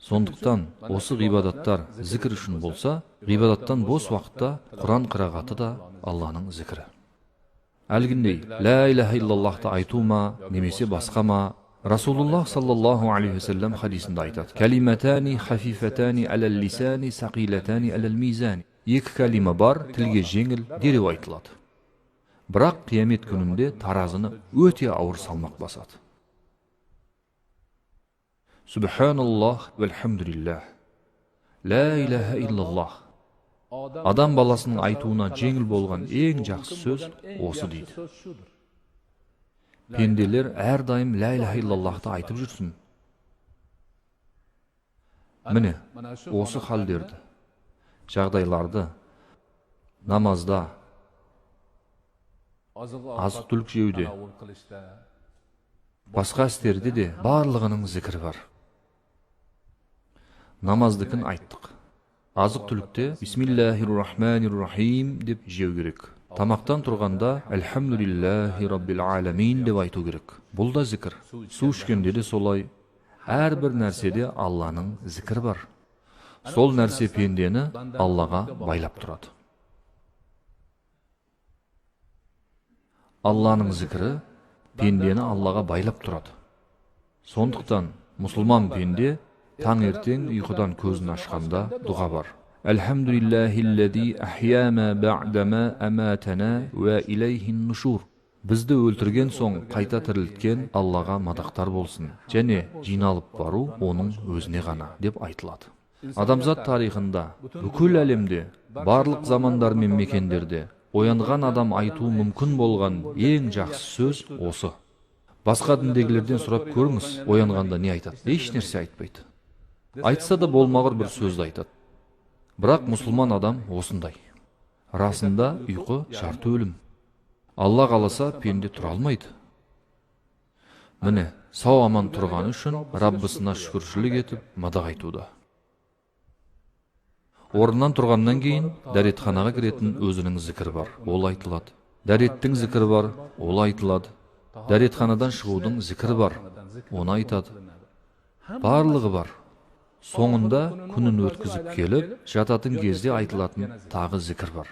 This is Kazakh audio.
Сондықтан осы ғибадаттар зікір үшін болса, ғибадаттан бос уақытта Құран қырағаты да Алланың зікірі. Әлгіндей, ла илаха иллаллахты айту ма, немесе басқа ма, Расулуллах саллаллаху алейхи вассалам хадисінде айтады: Калиматани хафифатани алал лисани сақилатани алал мизани. Екі калима бар, тілге жеңіл, дереу айтылады. Бірақ қиямет күнінде таразыны өте ауыр салмақ басады. Субханаллах вальхамдулиллах. Ла илаха иллаллах. Адам баласының айтуына жеңіл болған ең жақсы сөз осы дейді. Пенделер әрдайым ла илаха иллаллахты айтып жүрсін. Міне, осы халдерді, жағдайларды намазда, азық-түлік жеуде, басқа істерде де барлығының зікірі бар. Намаздыкін айттық. Азық-түлікте бисмиллахир-рахманир-рахим деп жеу керек. Тамақтан тұрғанда әлхамдулиллахи раббил аламин деп айту керек. Бұл да зікір. Су ішкенде де солай. Әрбір нәрседе Алланың зікірі бар. Сол нәрсе пендені Аллаға байлап тұрады. Алланың зікірі пендені Аллаға байлап тұрады. Сондықтан мұсылман пенде таңертең ұйқыдан көзін ашқанда дұға бар. Әлхамдулиллахиллази ахияма ба'дама аматана ва илайхин нушур. Бізді өлтірген соң қайта тірілткен Аллаға мадақтар болсын. Және жиналып бару оның өзіне ғана деп айтылады. Адамзат тарихында, бүкіл әлемде, барлық замандар мен мекендерде оянған адам айтуы мүмкін болған ең жақсы сөз осы. Басқа діндегілерден сұрап көріңіз, оянғанда не айтады? Еш нәрсе айтпайды. Айтса да болмағыр бір сөзді айтады. Бірақ мұсылман адам осындай. Расында ұйқы шарты өлім. Алла қаласа пенде тұра алмайды. Міне, сау аман тұрғаны үшін Раббысына шүкіршілік етіп мадақ айтуда. Орнынан тұрғаннан кейін дәретханаға кіретін өзінің зікірі бар, ол айтылады. Дәреттің зікірі бар, ол айтылады. Дәретханадан шығудың зікірі бар, оны айтады. Барлығы бар. Соңында күнін өткізіп келіп, жататын кезде айтылатын тағы зікір бар.